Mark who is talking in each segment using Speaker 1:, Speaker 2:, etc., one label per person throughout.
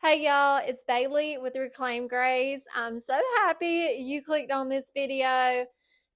Speaker 1: Hey y'all, it's Bailey with Reclaim Grays. I'm so happy you clicked on this video.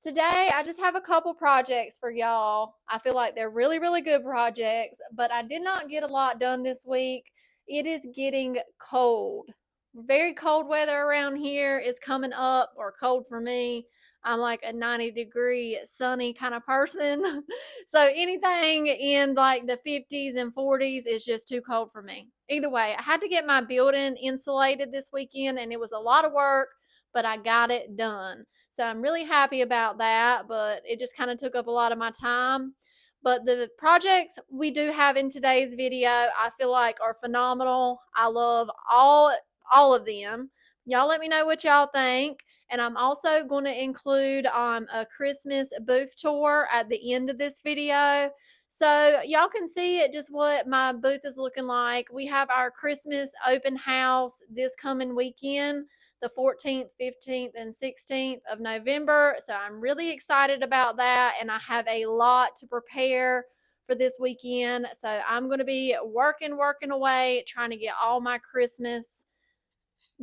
Speaker 1: Today, I just have a couple projects for y'all. I feel like they're really good projects, but I did not get a lot done this week. It is getting cold. Very cold weather around here is coming up, or cold for me. I'm like a 90-degree sunny kind of person. So anything in like the 50s and 40s is just too cold for me. Either way, I had to get my building insulated this weekend and it was a lot of work, but I got it done. So I'm really happy about that, but it just kind of took up a lot of my time. But the projects we do have in today's video, I feel like are phenomenal. I love all of them. Y'all let me know what y'all think. And I'm also going to include a Christmas booth tour at the end of this video. So y'all can see it just what my booth is looking like. We have our Christmas open house this coming weekend, the 14th, 15th, and 16th of November. So I'm really excited about that. And I have a lot to prepare for this weekend. So I'm going to be working away, trying to get all my Christmas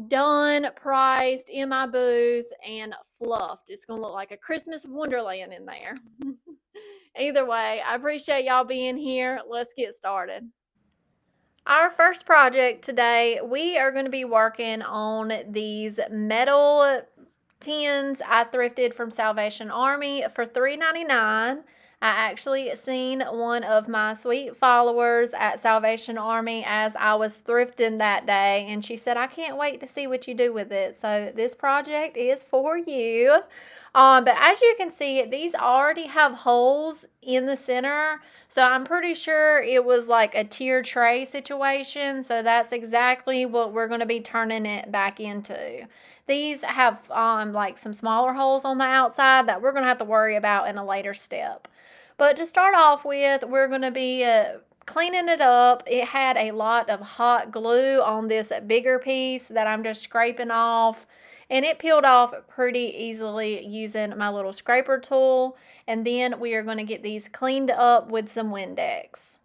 Speaker 1: done, priced in my booth, and fluffed. It's going to look like a Christmas wonderland in there. Either way, I appreciate y'all being here. Let's get started. Our first project today, we are going to be working on these metal tins I thrifted from Salvation Army for $3.99. I actually seen one of my sweet followers at Salvation Army as I was thrifting that day, and she said, I can't wait to see what you do with it. So this project is for you. But as you can see, these already have holes in the center. So I'm pretty sure it was like a tier tray situation. So that's exactly what we're going to be turning it back into. These have like some smaller holes on the outside that we're going to have to worry about in a later step. But to start off with, we're going to be cleaning it up. It had a lot of hot glue on this bigger piece that I'm just scraping off. And it peeled off pretty easily using my little scraper tool. And then we are going to get these cleaned up with some Windex.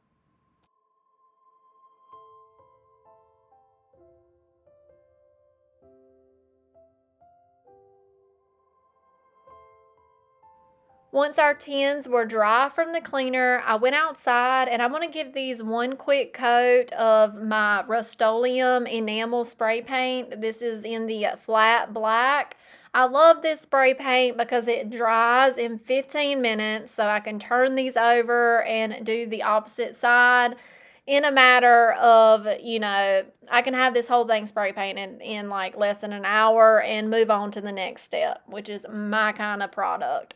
Speaker 1: Once our tins were dry from the cleaner, I went outside and I'm going to give these one quick coat of my Rust-Oleum enamel spray paint. This is in the flat black. I love this spray paint because it dries in 15 minutes, so I can turn these over and do the opposite side in a matter of, I can have this whole thing spray painted in like less than an hour and move on to the next step, which is my kind of product.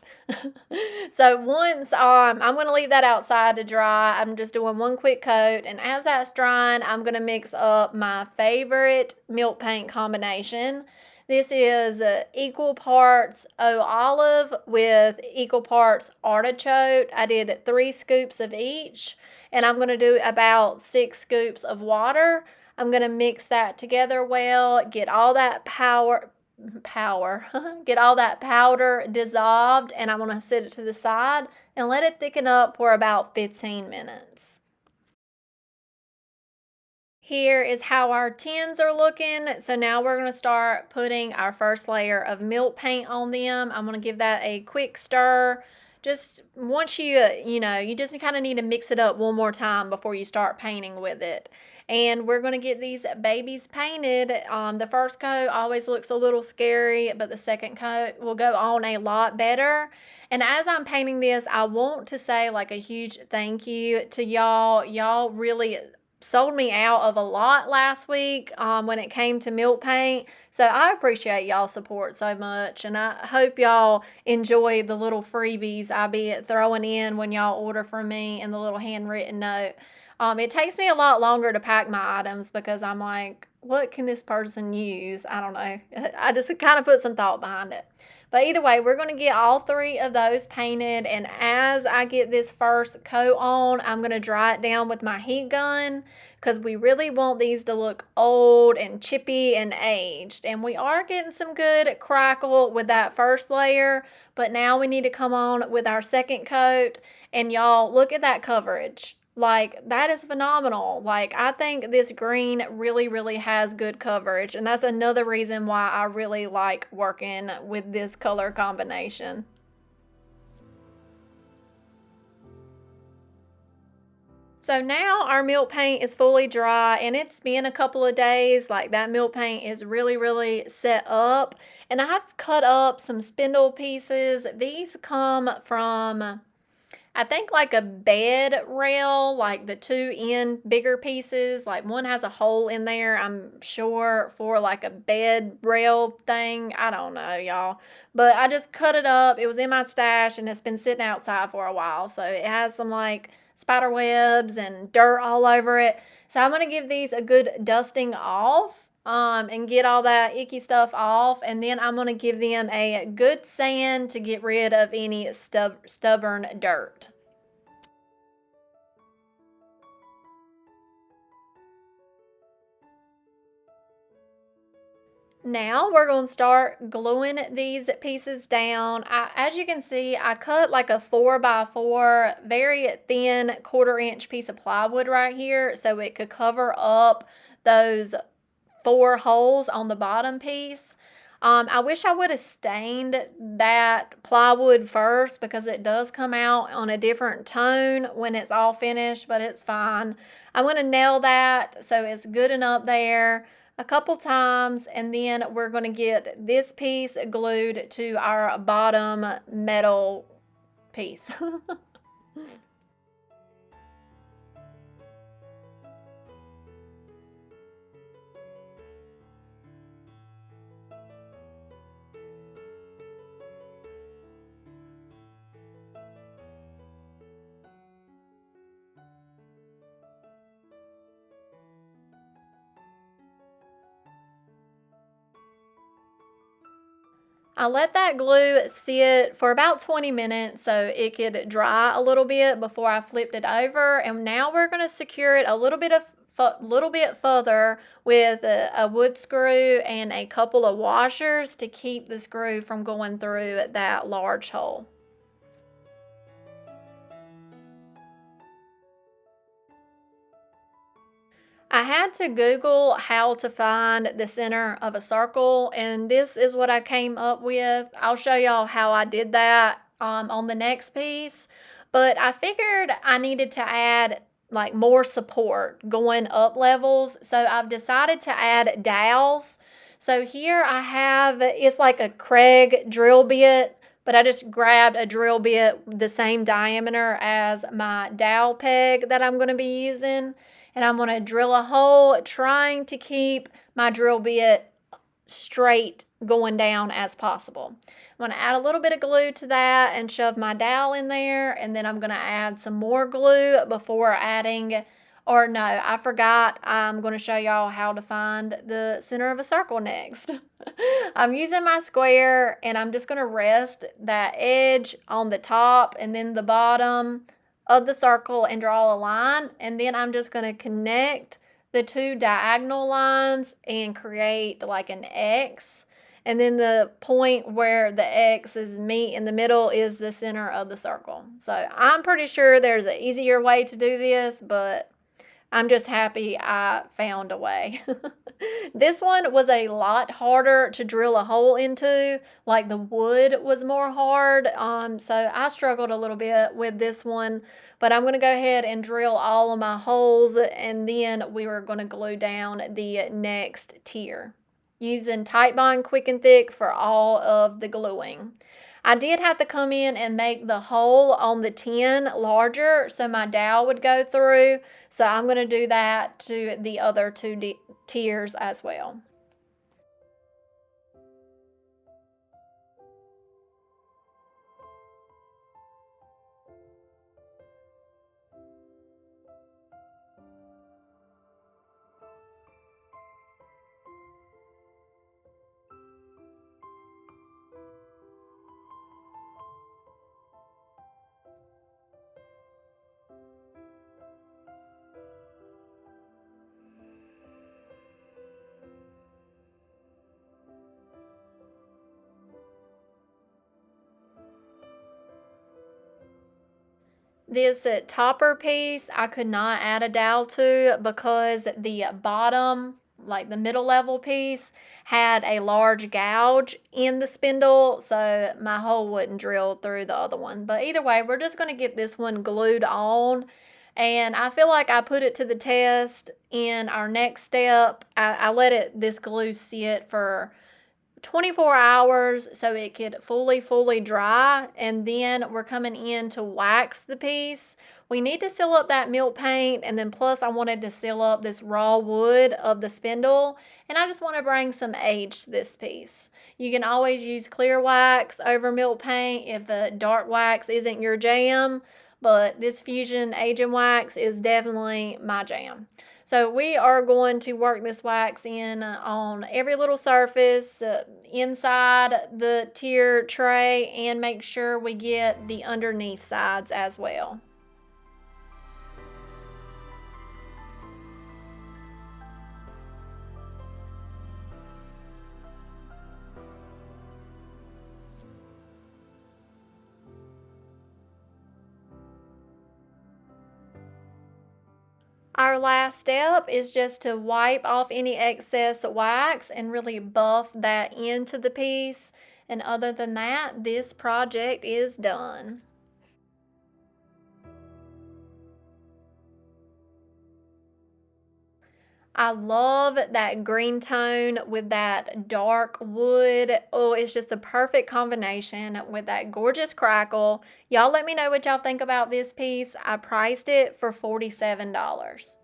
Speaker 1: So once I'm going to leave that outside to dry. I'm just doing one quick coat, and as that's drying, I'm going to mix up my favorite milk paint combination. This is equal parts olive with equal parts artichoke. I did 3 scoops of each, and I'm going to do about 6 scoops of water. I'm going to mix that together well, get all that get all that powder dissolved, and I'm going to set it to the side and let it thicken up for about 15 minutes. Here is how our tins are looking. So now we're going to start putting our first layer of milk paint on them. I'm going to give that a quick stir. Just once you just kind of need to mix it up one more time before you start painting with it. And we're going to get these babies painted. The first coat always looks a little scary, but the second coat will go on a lot better. And as I'm painting this, I want to say like a huge thank you to y'all. Y'all really sold me out of a lot last week when it came to milk paint. So I appreciate y'all support so much, and I hope y'all enjoy the little freebies I be throwing in when y'all order from me and the little handwritten note. It takes me a lot longer to pack my items because I'm like, what can this person use? I don't know. I just kind of put some thought behind it. But either way, we're going to get all 3 of those painted, and as I get this first coat on, I'm going to dry it down with my heat gun because we really want these to look old and chippy and aged. And we are getting some good crackle with that first layer, but now we need to come on with our second coat. And y'all, look at that coverage. Like, that is phenomenal. Like, I think this green really, really has good coverage, and that's another reason why I really like working with this color combination. So now our milk paint is fully dry, and it's been a couple of days. Like, that milk paint is really, really set up. And I have cut up some spindle pieces. These come from, I think, like a bed rail, like the two end bigger pieces. Like, one has a hole in there, I'm sure, for like a bed rail thing. I don't know, y'all. But I just cut it up. It was in my stash, and it's been sitting outside for a while. So it has some like spider webs and dirt all over it. So I'm going to give these a good dusting off. And get all that icky stuff off, and then I'm going to give them a good sand to get rid of any stubborn dirt. Now we're going to start gluing these pieces down. As you can see, I cut like a 4x4 very thin 1/4 inch piece of plywood right here so it could cover up those 4 holes on the bottom piece. I wish I would have stained that plywood first because it does come out on a different tone when it's all finished, but it's fine. I'm going to nail that so it's good and up there a couple times, and then we're going to get this piece glued to our bottom metal piece. I let that glue sit for about 20 minutes so it could dry a little bit before I flipped it over. And now we're going to secure it a little bit further with a wood screw and a couple of washers to keep the screw from going through that large hole. I had to Google how to find the center of a circle, and this is what I came up with. I'll show y'all how I did that on the next piece, but I figured I needed to add like more support going up levels, so I've decided to add dowels. So here I have, it's like a Craig drill bit, but I just grabbed a drill bit the same diameter as my dowel peg that I'm going to be using, and I'm going to drill a hole trying to keep my drill bit straight going down as possible. I'm going to add a little bit of glue to that and shove my dowel in there, and then I'm going to add some more glue before adding, or no, I forgot, I'm going to show y'all how to find the center of a circle next. I'm using my square, and I'm just going to rest that edge on the top and then the bottom of the circle and draw a line, and then I'm just going to connect the two diagonal lines and create like an X, and then the point where the X's meet in the middle is the center of the circle. So I'm pretty sure there's an easier way to do this, but I'm just happy I found a way. This one was a lot harder to drill a hole into. Like, the wood was more hard. So I struggled a little bit with this one, but I'm going to go ahead and drill all of my holes, and then we were going to glue down the next tier using Titebond Quick and Thick for all of the gluing. I did have to come in and make the hole on the tin larger so my dowel would go through. So I'm going to do that to the other two tiers as well. This topper piece, I could not add a dowel to because the bottom, like the middle level piece, had a large gouge in the spindle, so my hole wouldn't drill through the other one. But either way, we're just going to get this one glued on. And I feel like I put it to the test in our next step. I let this glue sit for 24 hours so it could fully dry, and then we're coming in to wax the piece. We need to seal up that milk paint, and then plus I wanted to seal up this raw wood of the spindle, and I just want to bring some age to this piece. You can always use clear wax over milk paint if the dark wax isn't your jam, but this Fusion Aging Wax is definitely my jam. So we are going to work this wax in on every little surface inside the tier tray, and make sure we get the underneath sides as well. Our last step is just to wipe off any excess wax and really buff that into the piece. And other than that, this project is done. I love that green tone with that dark wood. Oh, it's just the perfect combination with that gorgeous crackle. Y'all let me know what y'all think about this piece. I priced it for $47.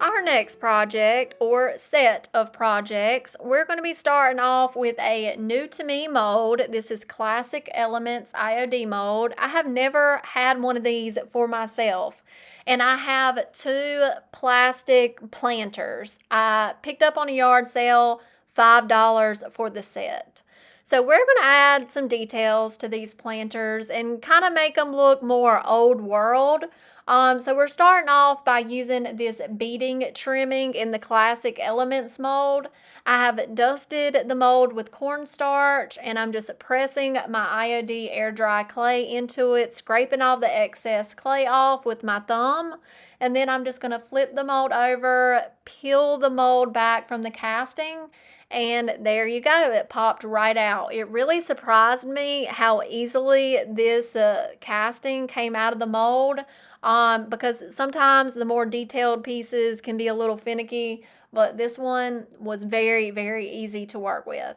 Speaker 1: Our next project or set of projects, we're going to be starting off with a new to me mold. This is Classic Elements IOD mold. I have never had one of these for myself. And I have two plastic planters. I picked up on a yard sale $5 for the set. So we're going to add some details to these planters and kind of make them look more old world. So we're starting off by using this beading trimming in the Classic Elements mold. I have dusted the mold with cornstarch, and I'm just pressing my IOD air dry clay into it, scraping all the excess clay off with my thumb. And then I'm just going to flip the mold over, peel the mold back from the casting, and there you go. It popped right out. It really surprised me how easily this casting came out of the mold, because sometimes the more detailed pieces can be a little finicky, but this one was very easy to work with.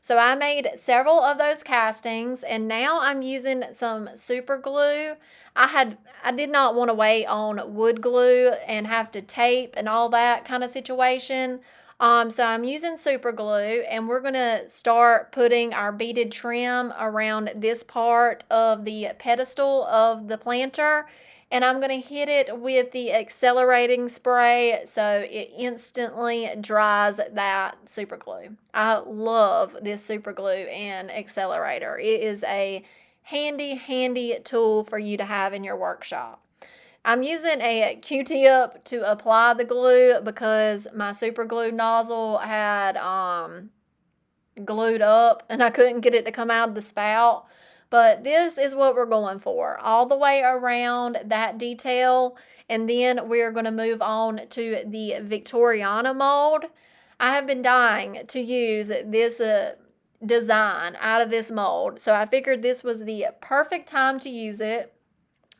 Speaker 1: So I made several of those castings, and now I'm using some super glue. I did not want to wait on wood glue and have to tape and all that kind of situation. So I'm using super glue, and we're going to start putting our beaded trim around this part of the pedestal of the planter. And I'm going to hit it with the accelerating spray so it instantly dries that super glue. I love this super glue and accelerator. It is a handy tool for you to have in your workshop. I'm using a Q-tip to apply the glue because my super glue nozzle had glued up and I couldn't get it to come out of the spout. But this is what we're going for, all the way around that detail. And then we're going to move on to the Victoriana mold. I have been dying to use this design out of this mold, so I figured this was the perfect time to use it.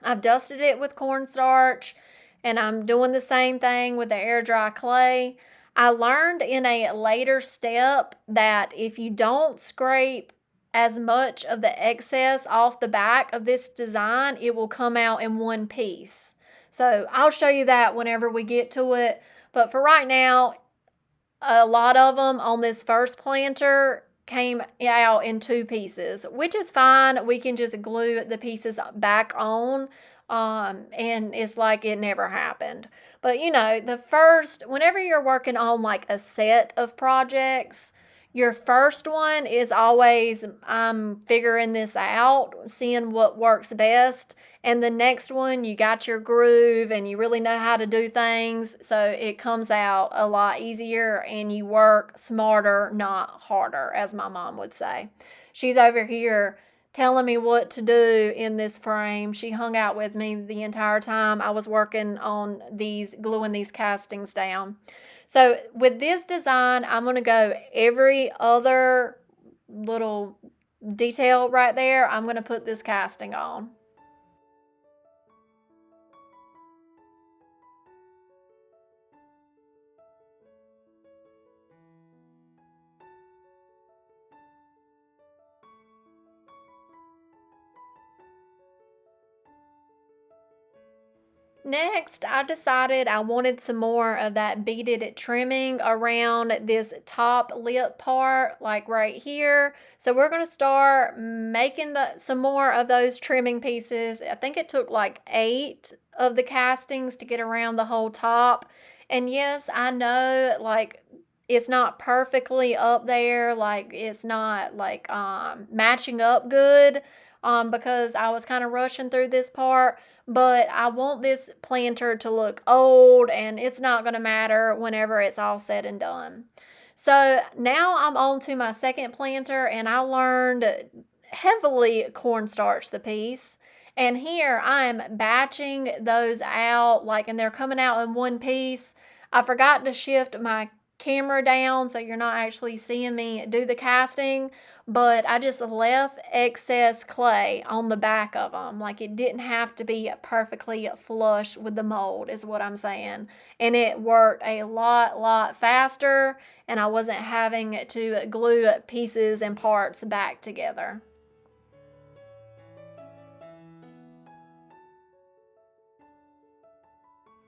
Speaker 1: I've dusted it with cornstarch, and I'm doing the same thing with the air dry clay. I learned in a later step that if you don't scrape as much of the excess off the back of this design, it will come out in one piece. So I'll show you that whenever we get to it. But for right now, a lot of them on this first planter came out in 2 pieces, which is fine. We can just glue the pieces back on, and it's like it never happened. But you know, whenever you're working on like a set of projects, your first one is always, I'm figuring this out, seeing what works best. And the next one, you got your groove and you really know how to do things. So it comes out a lot easier and you work smarter, not harder, as my mom would say. She's over here telling me what to do in this frame. She hung out with me the entire time I was working on gluing these castings down. So with this design, I'm going to go every other little detail right there, I'm going to put this casting on. Next, I decided I wanted some more of that beaded trimming around this top lip part, like right here. So we're going to start making some more of those trimming pieces. I think it took like 8 of the castings to get around the whole top. And yes, I know like it's not perfectly up there, like it's not like matching up good, because I was kind of rushing through this part. But I want this planter to look old, and it's not going to matter whenever it's all said and done. So now I'm on to my second planter, and I learned heavily cornstarch the piece. And here I'm batching those out, like, and they're coming out in one piece. I forgot to shift my camera down so you're not actually seeing me do the casting, but I just left excess clay on the back of them. Like it didn't have to be perfectly flush with the mold is what I'm saying. And it worked a lot faster, and I wasn't having to glue pieces and parts back together.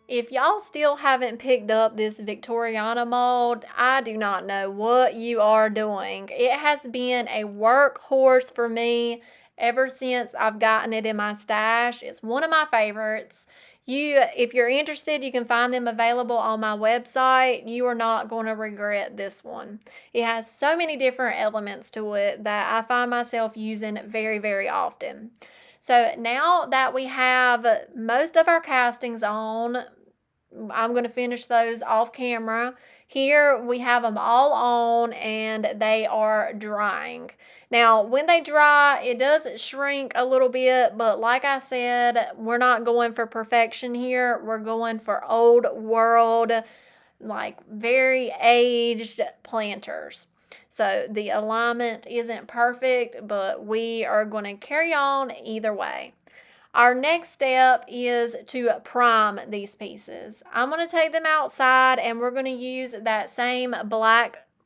Speaker 1: If y'all still haven't picked up this Victoriana mold, I do not know what you are doing. It has been a workhorse for me ever since I've gotten it in my stash. It's one of my favorites. If you're interested, you can find them available on my website. You are not going to regret this one. It has so many different elements to it that I find myself using very often. So now that we have most of our castings on, I'm going to finish those off camera. Here we have them all on and they are drying. Now, when they dry, it does shrink a little bit, but like I said, we're not going for perfection here. We're going for old world, like very aged planters. So the alignment isn't perfect, but we are going to carry on either way. Our next step is to prime these pieces. I'm going to take them outside and we're going to use that same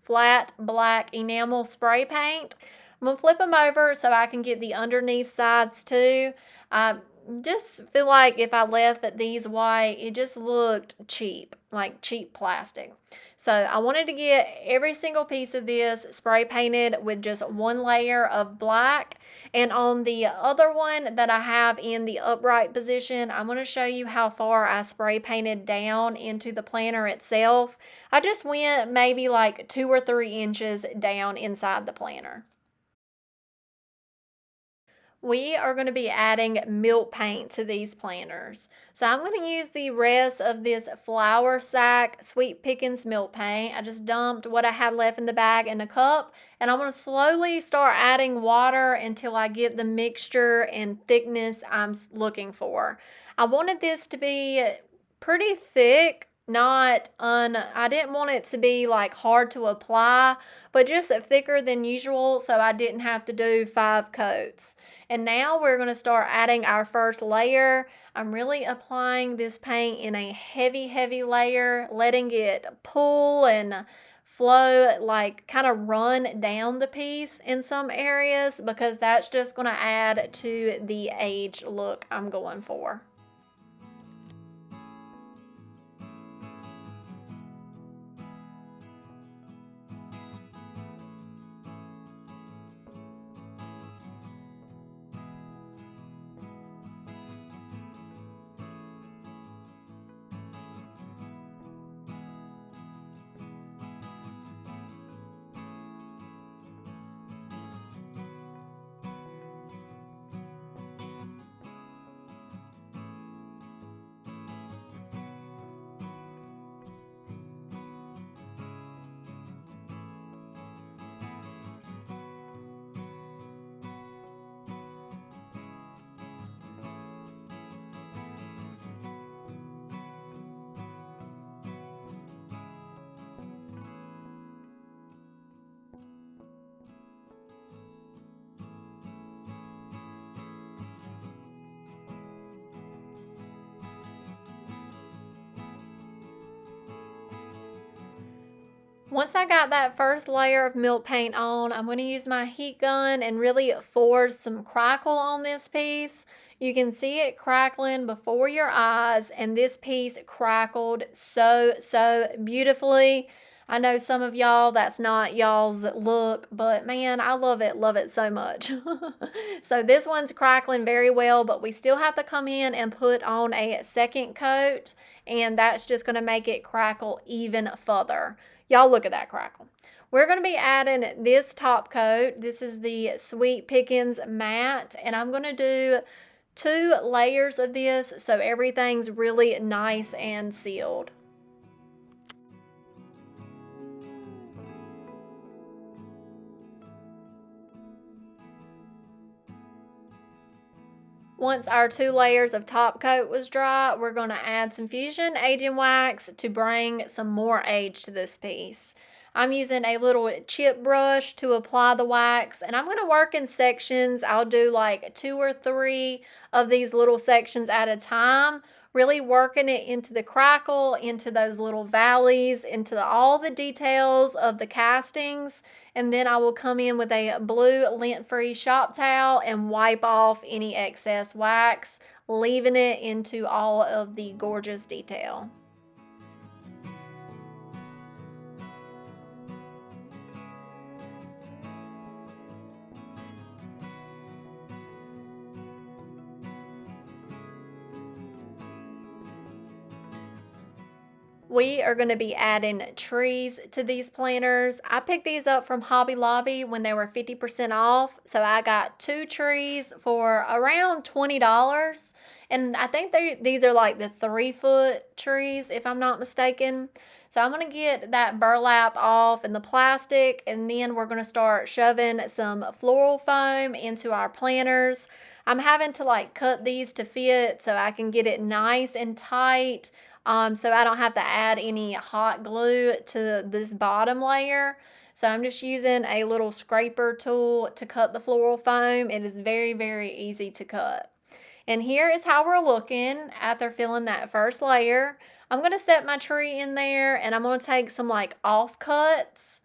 Speaker 1: flat black enamel spray paint. I'm going to flip them over so I can get the underneath sides too. I just feel like if I left these white, it just looked cheap, like cheap plastic. So I wanted to get every single piece of this spray painted with just one layer of black. And on the other one that I have in the upright position, I'm going to show you how far I spray painted down into the planter itself. I just went maybe like 2 or 3 inches down inside the planter. We are going to be adding milk paint to these planters. So I'm going to use the rest of this Flour Sack Sweet Pickins milk paint. I just dumped what I had left in the bag in a cup, and I'm going to slowly start adding water until I get the mixture and thickness I'm looking for. I wanted this to be pretty thick, I didn't want it to be like hard to apply, but just thicker than usual so I didn't have to do 5 coats. And now we're going to start adding our first layer. I'm really applying this paint in a heavy layer, letting it pull and flow, like kind of run down the piece in some areas, because that's just going to add to the age look I'm going for. Once I got that first layer of milk paint on, I'm going to use my heat gun and really force some crackle on this piece. You can see it crackling before your eyes, and this piece crackled so beautifully. I know some of y'all, that's not y'all's look, but man, I love it so much. So this one's crackling very well, but we still have to come in and put on a second coat, and that's just going to make it crackle even further. Y'all look at that crackle. We're going to be adding this top coat. This is the Sweet Pickins Matte, and I'm going to do 2 layers of this so everything's really nice and sealed. Once our 2 layers of top coat was dry, we're going to add some Fusion Aging Wax to bring some more age to this piece. I'm using a little chip brush to apply the wax, and I'm going to work in sections. I'll do like 2 or 3 of these little sections at a time, really working it into the crackle, into those little valleys, into all the details of the castings. And then I will come in with a blue lint-free shop towel and wipe off any excess wax, leaving it into all of the gorgeous detail. We are going to be adding trees to these planters. I picked these up from Hobby Lobby when they were 50% off. So I got 2 trees for around $20. And I think these are like the 3-foot trees, if I'm not mistaken. So I'm going to get that burlap off and the plastic, and then we're going to start shoving some floral foam into our planters. I'm having to like cut these to fit so I can get it nice and tight. So I don't have to add any hot glue to this bottom layer. So I'm just using a little scraper tool to cut the floral foam. It is very easy to cut. And here is how we're looking after filling that first layer. I'm going to set my tree in there, and I'm going to take some like offcuts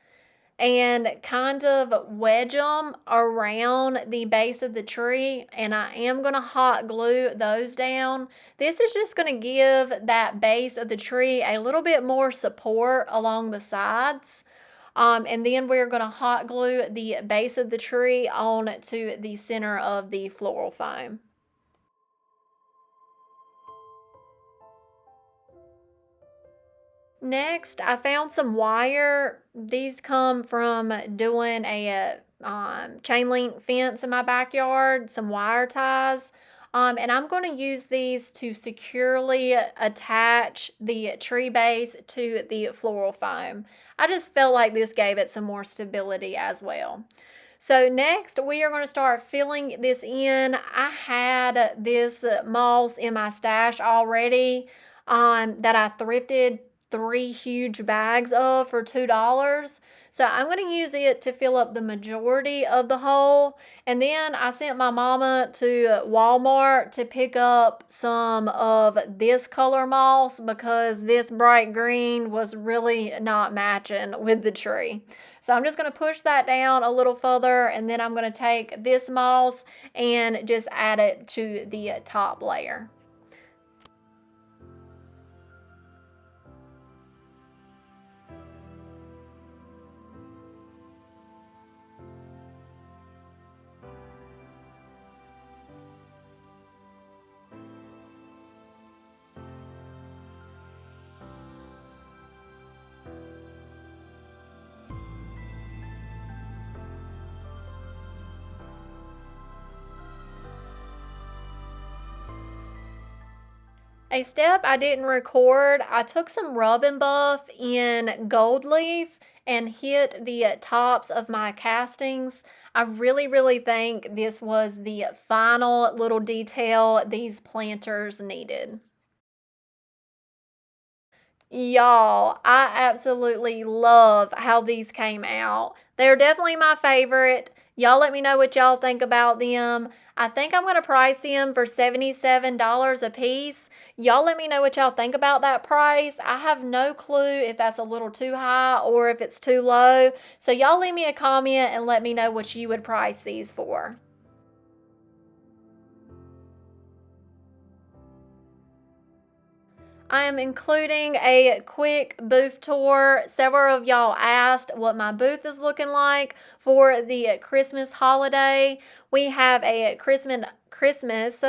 Speaker 1: and kind of wedge them around the base of the tree, and I am going to hot glue those down. This is just going to give that base of the tree a little bit more support along the sides. And then we're going to hot glue the base of the tree on to the center of the floral foam. Next, I found some wire. These come from doing a chain link fence in my backyard, some wire ties. And I'm going to use these to securely attach the tree base to the floral foam. I just felt like this gave it some more stability as well. So next, we are going to start filling this in. I had this moss in my stash already that I thrifted 3 huge bags of for $2. So I'm going to use it to fill up the majority of the hole. And then I sent my mama to Walmart to pick up some of this color moss because this bright green was really not matching with the tree. So I'm just going to push that down a little further, and then I'm going to take this moss and just add it to the top layer. A step I didn't record, I took some rub and buff in gold leaf and hit the tops of my castings. I really think this was the final little detail these planters needed. Y'all, I absolutely love how these came out. They're definitely my favorite. Y'all let me know what y'all think about them. I think I'm going to price them for $77 a piece. Y'all let me know what y'all think about that price. I have no clue if that's a little too high or if it's too low. So y'all leave me a comment and let me know what you would price these for. I am including a quick booth tour. Several of y'all asked what my booth is looking like for the Christmas holiday. We have a Christmas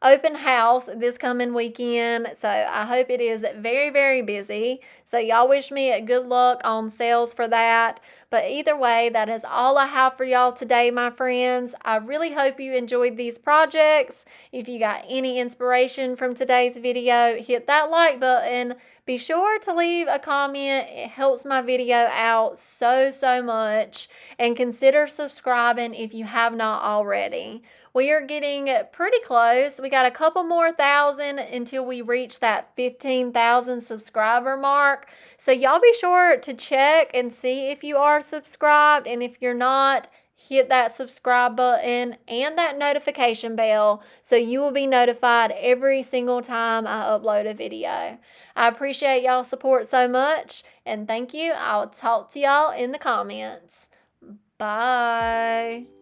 Speaker 1: open house this coming weekend, so I hope it is very, very busy. So y'all wish me a good luck on sales for that. But either way, that is all I have for y'all today, my friends. I really hope you enjoyed these projects. If you got any inspiration from today's video, hit that like button. Be sure to leave a comment. It helps my video out so, so much. And consider subscribing if you have not already. We are getting pretty close. We got a couple more thousand until we reach that 15,000 subscriber mark. So y'all be sure to check and see if you are subscribed. And if you're not, hit that subscribe button and that notification bell so you will be notified every single time I upload a video. I appreciate y'all's support so much, and thank you. I'll talk to y'all in the comments. Bye.